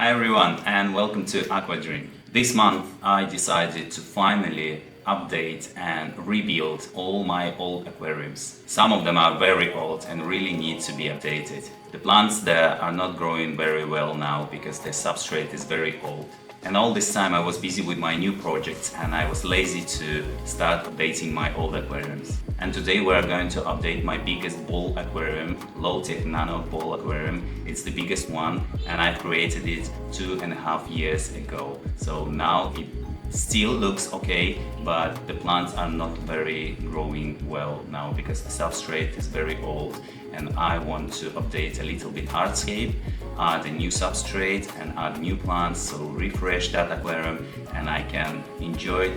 Hi everyone and welcome to Aquadream. This month I decided to finally update and rebuild all my old aquariums. Some of them are very old and really need to be updated. The plants there are not growing very well now because their substrate is very old. And all this time I was busy with my new projects and I was lazy to start updating my old aquariums. And today we are going to update my biggest ball aquarium, low-tech nano ball aquarium. It's the biggest one and I created it 2.5 years ago. So now it still looks okay, but the plants are not very growing well now because the substrate is very old and I want to update a little bit hardscape, add a new substrate and add new plants, so refresh that aquarium and I can enjoy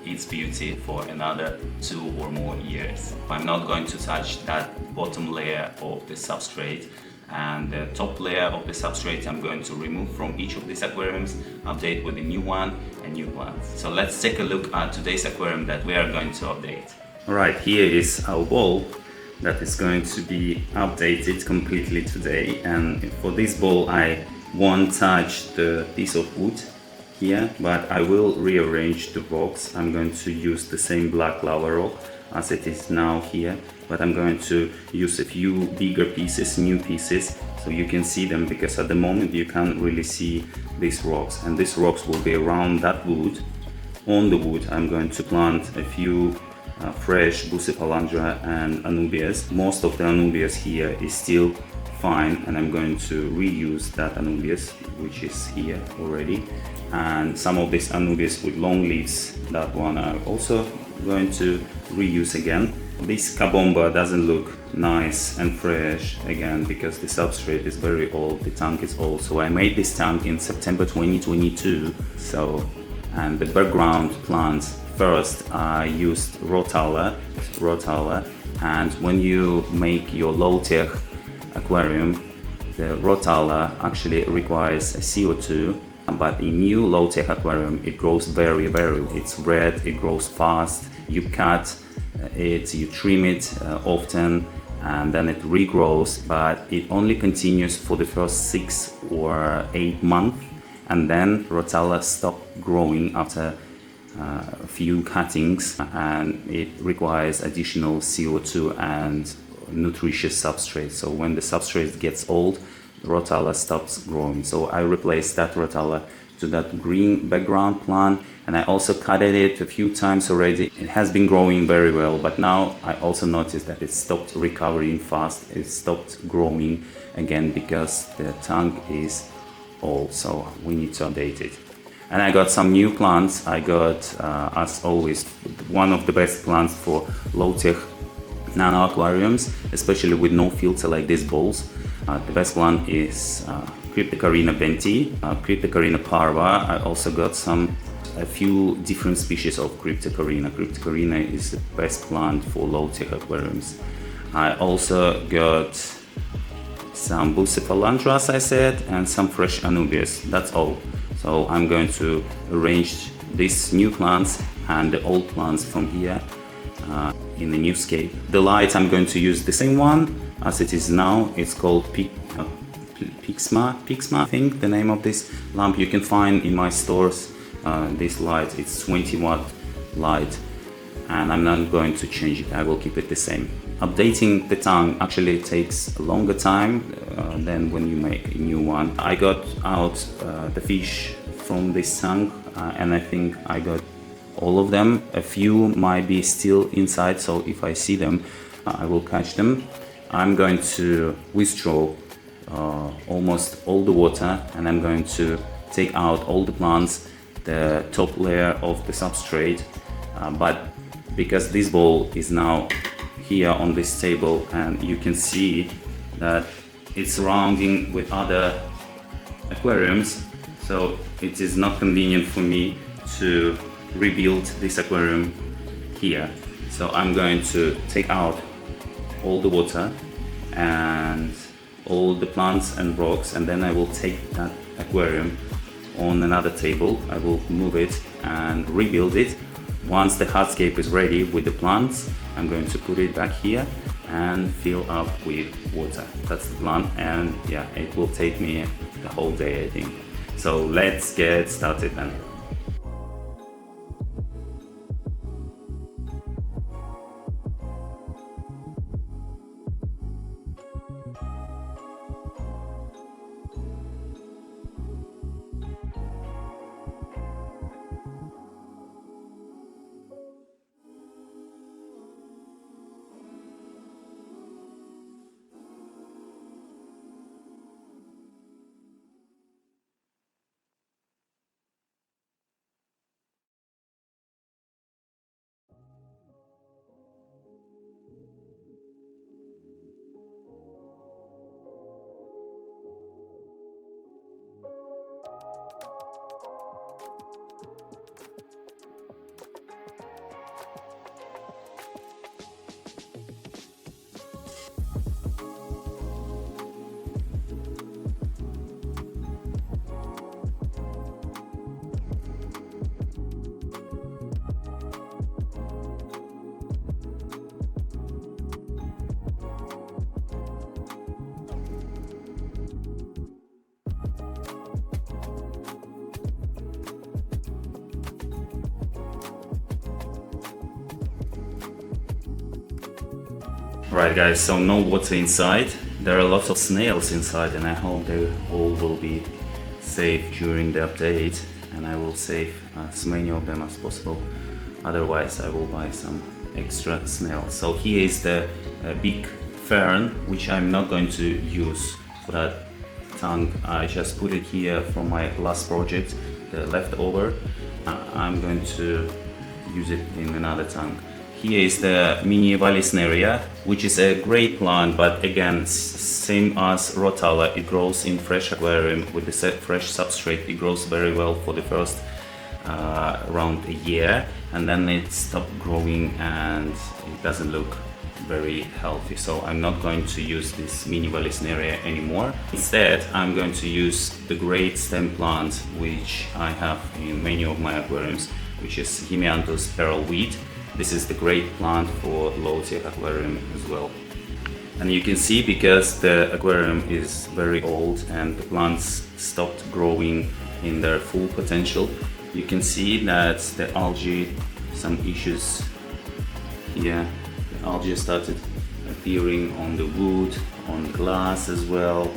its beauty for another 2 or more years. I'm not going to touch that bottom layer of the substrate, and the top layer of the substrate I'm going to remove from each of these aquariums, update with a new one and new plants. So let's take a look at today's aquarium that we are going to update. Alright, here is our bowl that is going to be updated completely today, and for this bowl I won't touch the piece of wood here, but I will rearrange the rocks. I'm going to use the same black lava rock as it is now here, but I'm going to use a few bigger pieces, new pieces, so you can see them, because at the moment you can't really see these rocks, and these rocks will be around that wood. On the wood I'm going to plant a few fresh Bucephalandra and Anubias. Most of the Anubias here is still fine, and I'm going to reuse that Anubias which is here already, and some of these Anubias with long leaves, that one I'm also going to reuse again. This Kabomba doesn't look nice and fresh again because the substrate is very old, the tank is old. So I made this tank in September 2022. And the background plants, first I used Rotala, and when you make your low-tech aquarium, the Rotala actually requires a CO2, but in new low-tech aquarium it grows very, it's red, it grows fast. You cut it, you trim it often, and then it regrows, but it only continues for the first 6 or 8 months, and then Rotala stop growing after a few cuttings, and it requires additional CO2 and nutritious substrate. So when the substrate gets old, Rotala stops growing. So I replaced that Rotala to that green background plant, and I also cutted it a few times already. It has been growing very well, but now I also noticed that it stopped recovering fast. It stopped growing again because the tank is old, so we need to update it. And I got some new plants. I got, as always, one of the best plants for low-tech nano aquariums, especially with no filter like these bowls. The best one is Cryptocoryne Parva. I also got a few different species of Cryptocoryne. Cryptocoryne is the best plant for low-tech aquariums. I also got some Bucephalandra, as I said, and some fresh Anubias. That's all. So I'm going to arrange these new plants and the old plants from here in the new scape. The light, I'm going to use the same one as it is now. It's called Pixma, I think the name of this lamp. You can find in my stores this light. It's 20-watt light, and I'm not going to change it. I will keep it the same. Updating the tank actually takes a longer time than when you make a new one. I got out the fish from this tank, and I think I got all of them. A few might be still inside, so if I see them, I will catch them. I'm going to withdraw almost all the water, and I'm going to take out all the plants, the top layer of the substrate, but because this bowl is now here on this table and you can see that it's surrounding with other aquariums, so it is not convenient for me to rebuild this aquarium here. So I'm going to take out all the water and all the plants and rocks, and then I will take that aquarium on another table. I will move it and rebuild it. Once the hardscape is ready with the plants, I'm going to put it back here and fill up with water. That's the plan, and yeah, it will take me the whole day, I think. So let's get started then. Right guys, so no water inside. There are lots of snails inside and I hope they all will be safe during the update, and I will save as many of them as possible. Otherwise I will buy some extra snails. So here is the big fern, which I'm not going to use for that tank. I just put it here from my last project, the leftover. I'm going to use it in another tank. Here is the mini Vallisneria, which is a great plant, but again, same as Rotala, it grows in fresh aquarium with the fresh substrate. It grows very well for the first around a year, and then it stops growing and it doesn't look very healthy. So I'm not going to use this mini Vallisneria anymore. Instead, I'm going to use the great stem plant which I have in many of my aquariums, which is Hemianthus Pearl weed. This is the great plant for low-tech aquarium as well. And you can see, because the aquarium is very old and the plants stopped growing in their full potential, you can see that the algae, some issues here. The algae started appearing on the wood, on glass as well,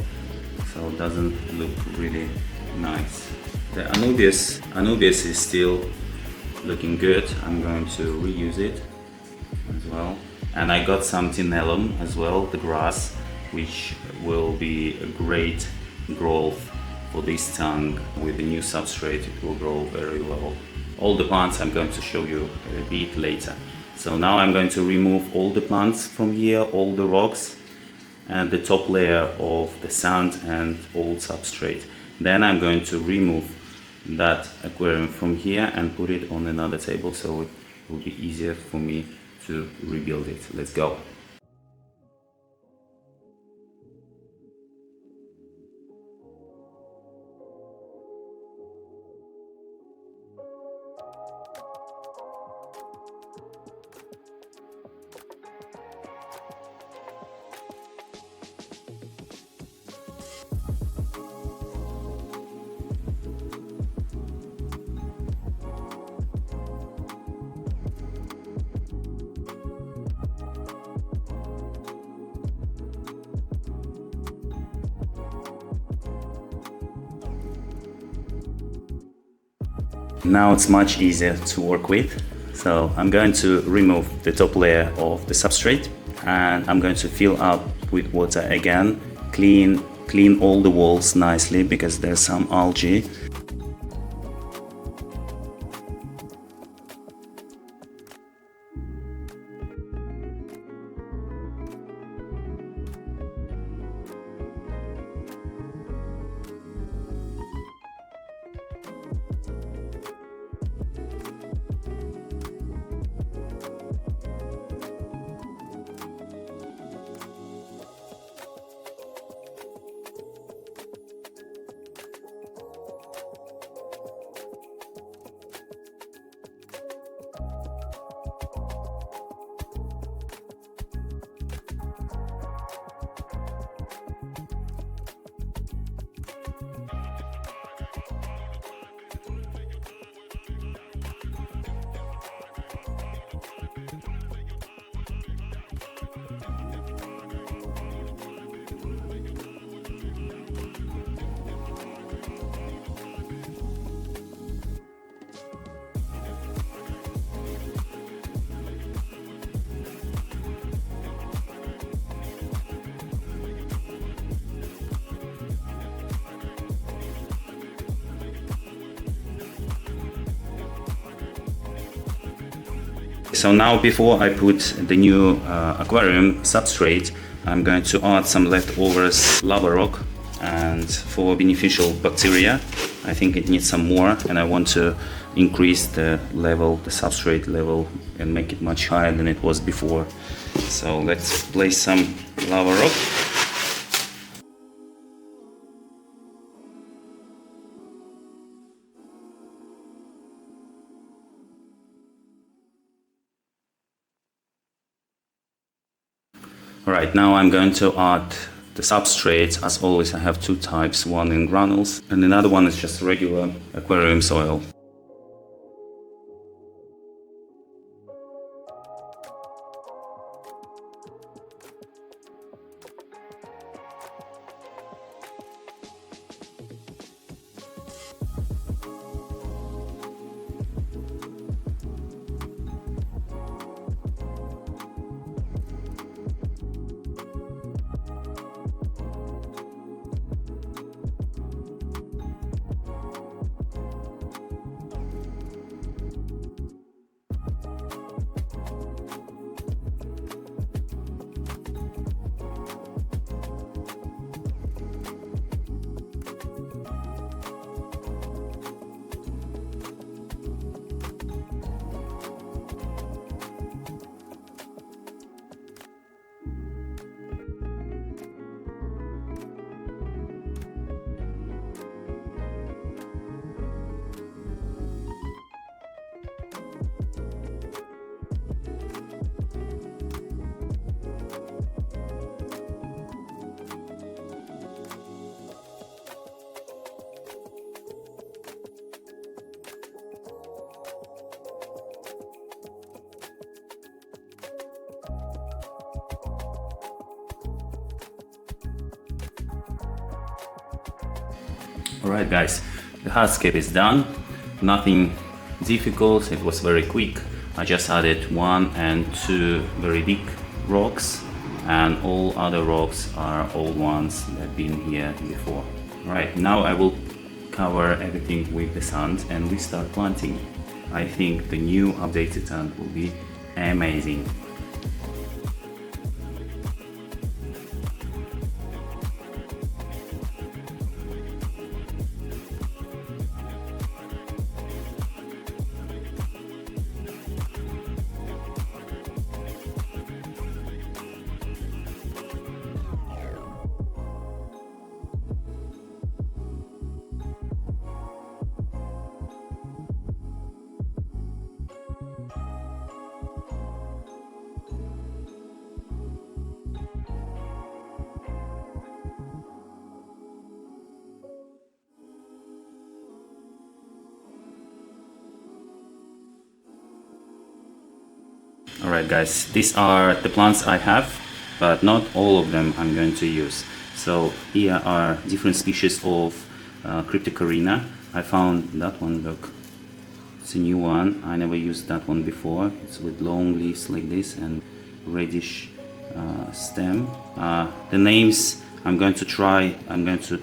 so it doesn't look really nice. The Anubias is still looking good. I'm going to reuse it as well. And I got some tenellum as well, the grass, which will be a great growth for this tank. With the new substrate, it will grow very well. All the plants I'm going to show you a bit later. So now I'm going to remove all the plants from here, all the rocks and the top layer of the sand and old substrate. Then I'm going to remove that aquarium from here and put it on another table, so it will be easier for me to rebuild it. Let's go. Now it's much easier to work with. So I'm going to remove the top layer of the substrate and I'm going to fill up with water again, clean all the walls nicely because there's some algae. So now before I put the new aquarium substrate, I'm going to add some leftovers lava rock, and for beneficial bacteria I think it needs some more, and I want to increase the level, the substrate level, and make it much higher than it was before. So let's place some lava rock. Alright, now I'm going to add the substrate. As always, I have two types, one in granules and another one is just regular aquarium soil. Alright guys, the hardscape is done. Nothing difficult, it was very quick. I just added 1 and 2 very big rocks, and all other rocks are old ones that have been here before. Right, now I will cover everything with the sand and we start planting. I think the new updated sand will be amazing. Alright guys, these are the plants I have, but not all of them I'm going to use. So here are different species of Cryptocoryne. I found that one, look, it's a new one. I never used that one before. It's with long leaves like this and reddish stem. The names I'm going to try to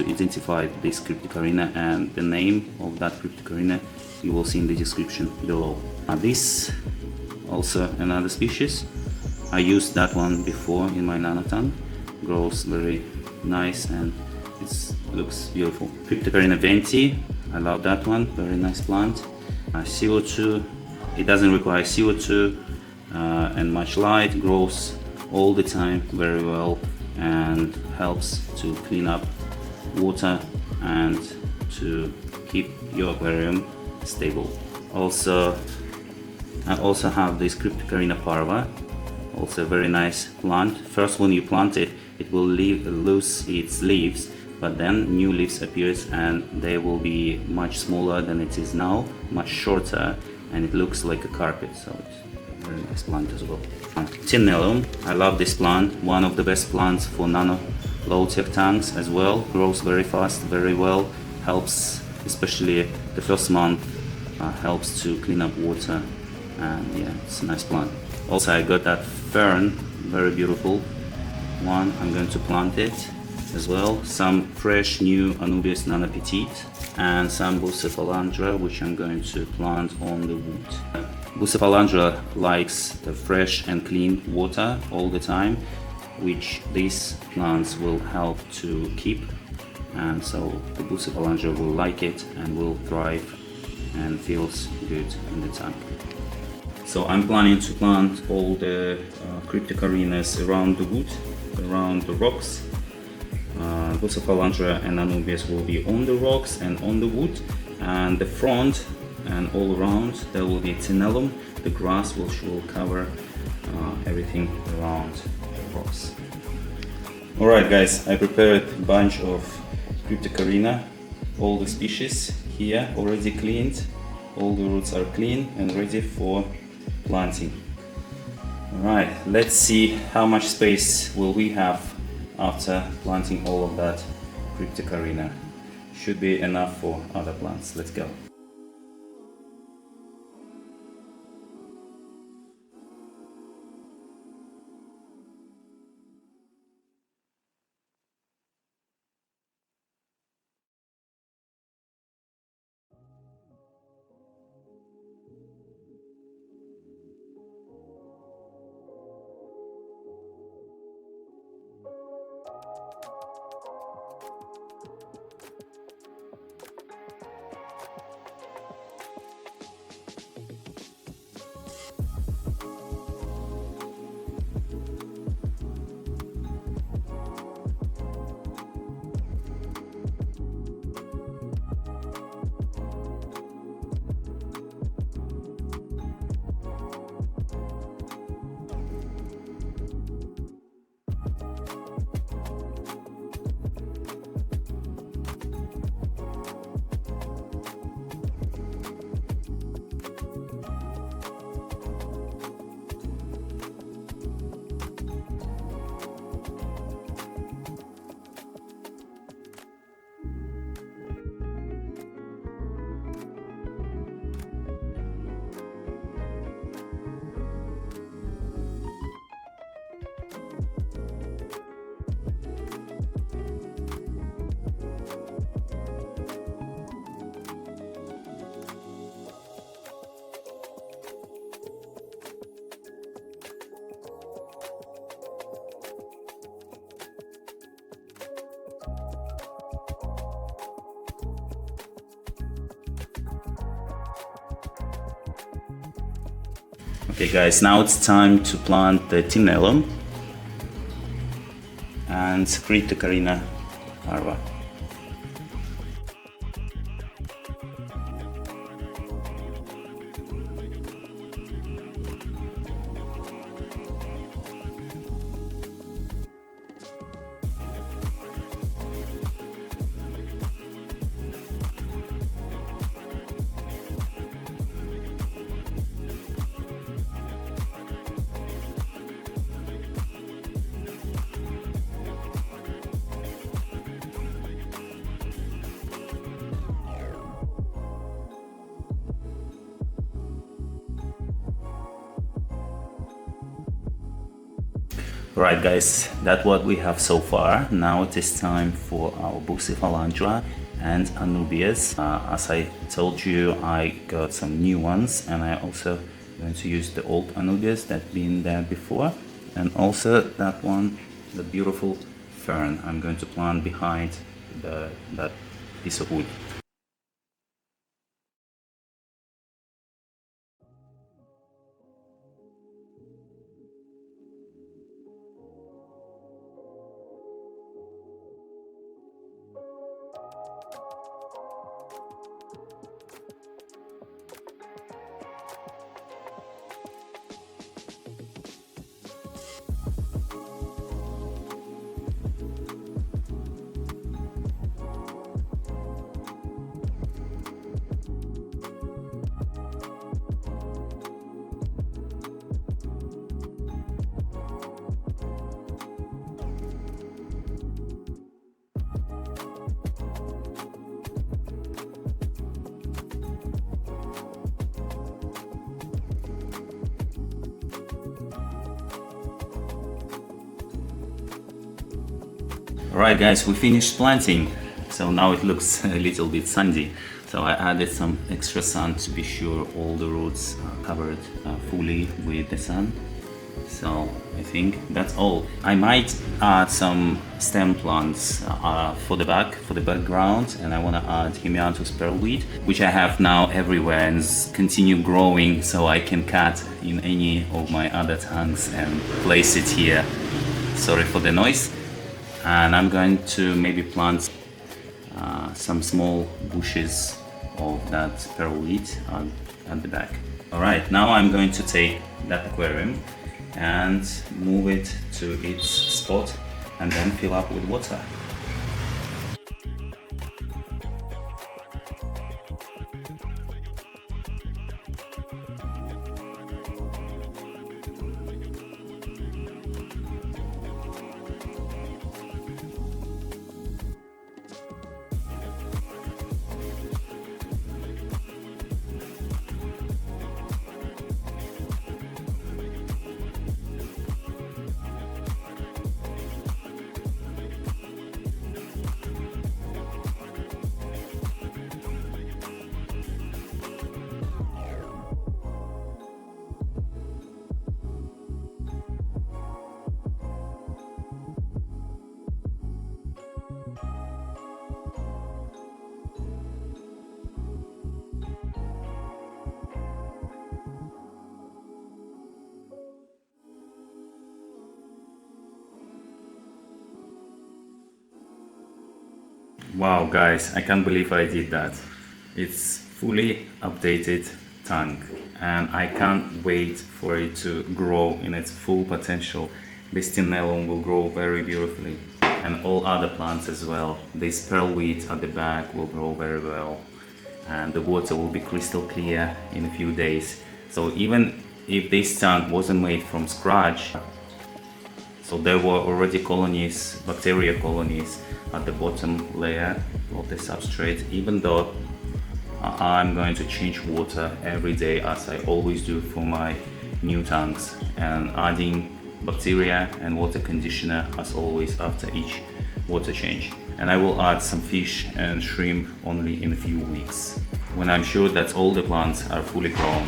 identify this Cryptocoryne, and the name of that Cryptocoryne you will see in the description below. This also another species. I used that one before in my nano tank. Grows very nice and it looks beautiful. Cryptocoryne wendtii, I love that one, very nice plant. CO2, it doesn't require CO2 and much light, grows all the time very well and helps to clean up water and to keep your aquarium stable. I also have this Cryptocoryne Parva, also a very nice plant. First, when you plant it, it will lose its leaves, but then new leaves appears and they will be much smaller than it is now, much shorter, and it looks like a carpet. So it's a very nice plant as well. Tenellum, I love this plant, one of the best plants for nano low-tech tanks as well. Grows very fast, very well, helps, especially the first month, helps to clean up water, and yeah, it's a nice plant. Also I got that fern, very beautiful one. I'm going to plant it. as well, some fresh new Anubias nano petite, and some Bucephalandra, which I'm going to plant on the wood. Bucephalandra likes the fresh and clean water all the time, which these plants will help to keep, and so the Bucephalandra will like it and will thrive and feels good in the tank. So I'm planning to plant all the Cryptocorynes around the wood, around the rocks. Bucephalandra and Anubias will be on the rocks and on the wood, and the front and all around there will be tenellum. The grass will cover everything around the rocks. Alright guys, I prepared a bunch of Cryptocoryne, all the species here already cleaned. All the roots are clean and ready for planting. Alright, let's see how much space will we have after planting all of that Cryptocoryne. Should be enough for other plants. Let's go. Okay guys, now it's time to plant the tenellum and Cryptocoryne Parva. Right guys, that's what we have so far. Now it is time for our Bucephalandra and Anubias. As I told you, I got some new ones, and I also going to use the old Anubias that been there before, and also that one, the beautiful fern, I'm going to plant behind that piece of wood. Alright guys, we finished planting, so now it looks a little bit sandy. So I added some extra sun to be sure all the roots are covered fully with the sun. So I think that's all. I might add some stem plants for the background, and I want to add Hemianthus Pearl, which I have now everywhere and continue growing, so I can cut in any of my other tanks and place it here. Sorry for the noise. And I'm going to maybe plant some small bushes of that pearl wheat at the back. Alright, now I'm going to take that aquarium and move it to its spot and then fill up with water. Wow guys, I can't believe I did that. It's fully updated tank and I can't wait for it to grow in its full potential. This tenellum will grow very beautifully and all other plants as well. This pearl wheat at the back will grow very well and the water will be crystal clear in a few days. So even if this tank wasn't made from scratch, so there were already colonies, bacteria colonies at the bottom layer of the substrate, even though I'm going to change water every day as I always do for my new tanks, and adding bacteria and water conditioner as always after each water change. And I will add some fish and shrimp only in a few weeks when I'm sure that all the plants are fully grown.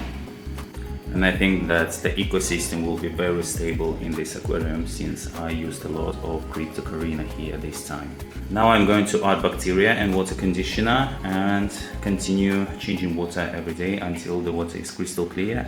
And I think that the ecosystem will be very stable in this aquarium since I used a lot of Cryptocoryne here this time. Now I'm going to add bacteria and water conditioner and continue changing water every day until the water is crystal clear.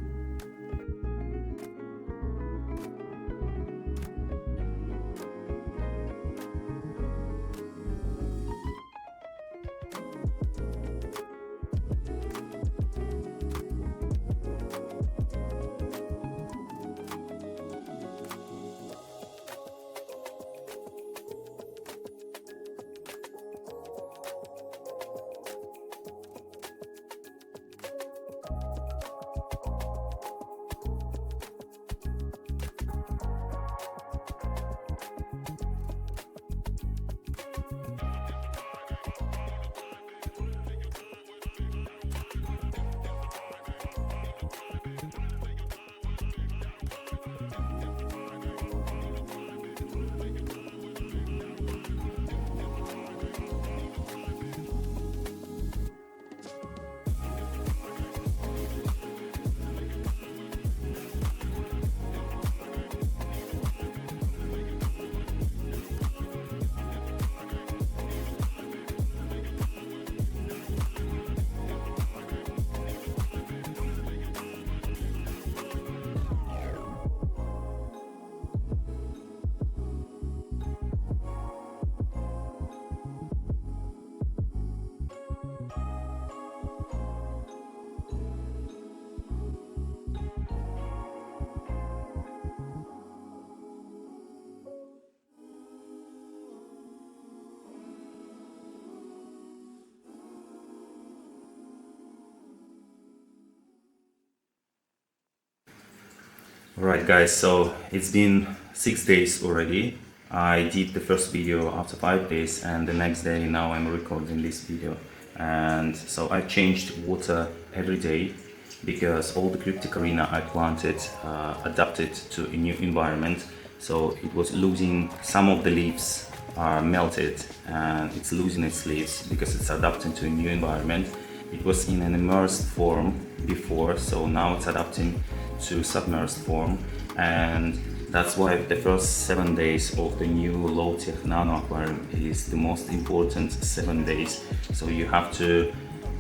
Alright guys, so it's been 6 days already. I did the first video after 5 days and the next day now I'm recording this video. And so I changed water every day because all the Cryptocoryne I planted adapted to a new environment. So it was losing some of the leaves are melted and it's losing its leaves because it's adapting to a new environment. It was in an immersed form before, so now it's adapting to submerged form, and that's why the first 7 days of the new low-tech nano aquarium is the most important 7 days. So you have to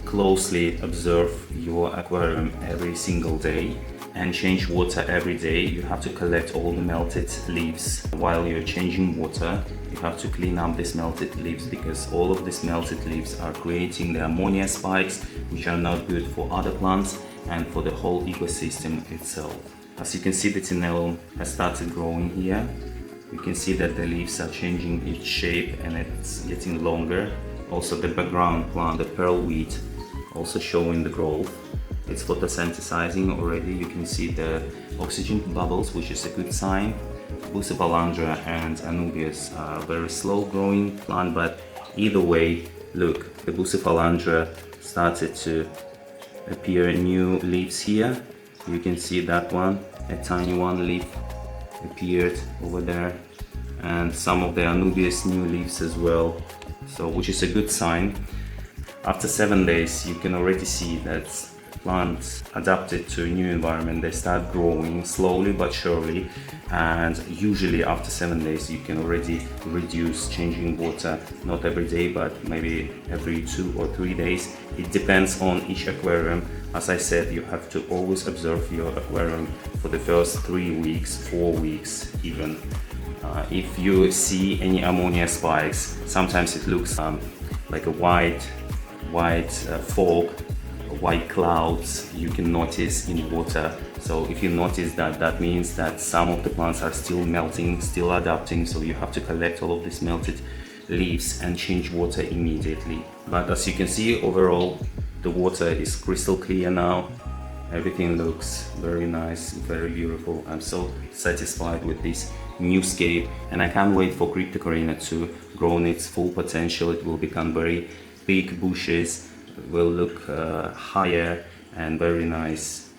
closely observe your aquarium every single day and change water every day. You have to collect all the melted leaves. While you're changing water, you have to clean up these melted leaves, because all of these melted leaves are creating the ammonia spikes, which are not good for other plants and for the whole ecosystem itself. As you can see, the tenellum has started growing here. You can see that the leaves are changing its shape and it's getting longer. Also the background plant, the pearl wheat, also showing the growth. It's photosynthesizing already. You can see the oxygen bubbles, which is a good sign. Bucephalandra and Anubias are very slow growing plant, but either way, look, the Bucephalandra started to appear new leaves here. You can see that one, a tiny one leaf appeared over there, and some of the Anubias new leaves as well, so which is a good sign. After 7 days, you can already see that plants adapted to a new environment. They start growing slowly but surely, and usually after 7 days you can already reduce changing water, not every day but maybe every 2 or 3 days. It depends on each aquarium. As I said, you have to always observe your aquarium for the first 3 weeks, 4 weeks even. If you see any ammonia spikes, sometimes it looks like a white fog, white clouds you can notice in water. So if you notice that, that means that some of the plants are still melting, still adapting, so you have to collect all of these melted leaves and change water immediately. But as you can see, overall the water is crystal clear now. Everything looks very nice, very beautiful. I'm so satisfied with this new scape, and I can't wait for Cryptocoryne to grow in its full potential. It will become very big bushes, will look higher and very nice,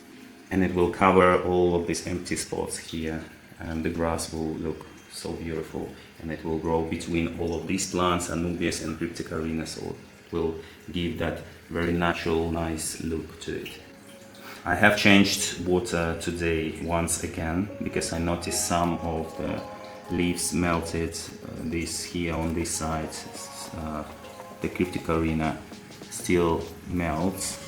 and it will cover all of these empty spots here, and the grass will look so beautiful, and it will grow between all of these plants, Anubias and Cryptocoryne, so it will give that very natural, nice look to it. I have changed water today once again because I noticed some of the leaves melted. This here on this side, the Cryptocoryne still melts.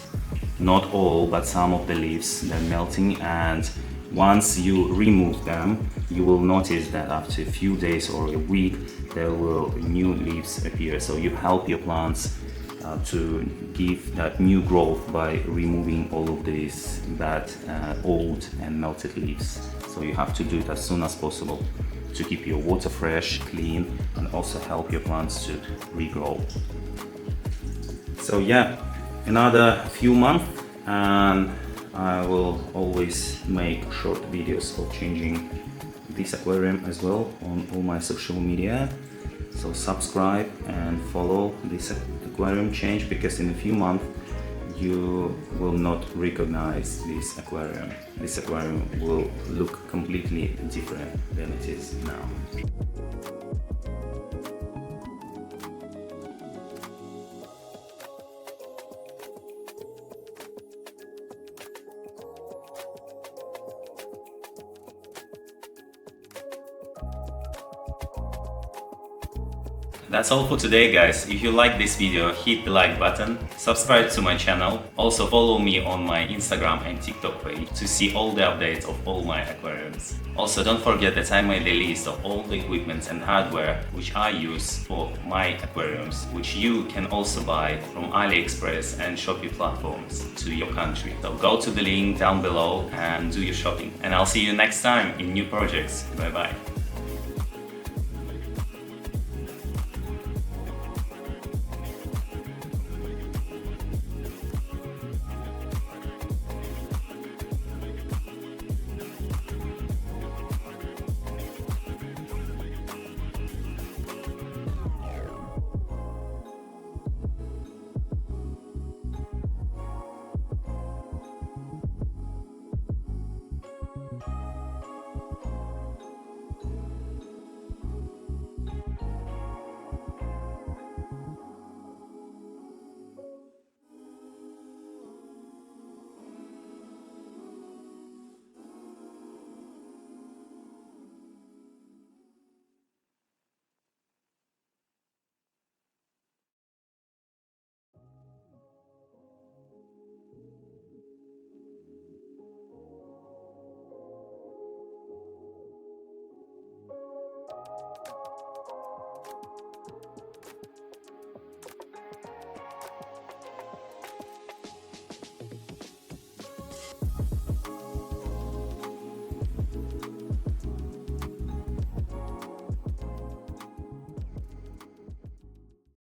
Not all, but some of the leaves, they're melting, and once you remove them, you will notice that after a few days or a week, there will new leaves appear. So you help your plants to give that new growth by removing all of these bad, old and melted leaves. So you have to do it as soon as possible to keep your water fresh, clean, and also help your plants to regrow. So yeah, another few months and I will always make short videos of changing this aquarium as well on all my social media. So subscribe and follow this aquarium change, because in a few months you will not recognize this aquarium. This aquarium will look completely different than it is now. That's all for today, guys. If you like this video, hit the like button, subscribe to my channel, also follow me on my Instagram and TikTok page to see all the updates of all my aquariums. Also, don't forget that I made a list of all the equipment and hardware which I use for my aquariums, which you can also buy from AliExpress and Shopee platforms to your country. So go to the link down below and do your shopping. And I'll see you next time in new projects. Bye bye.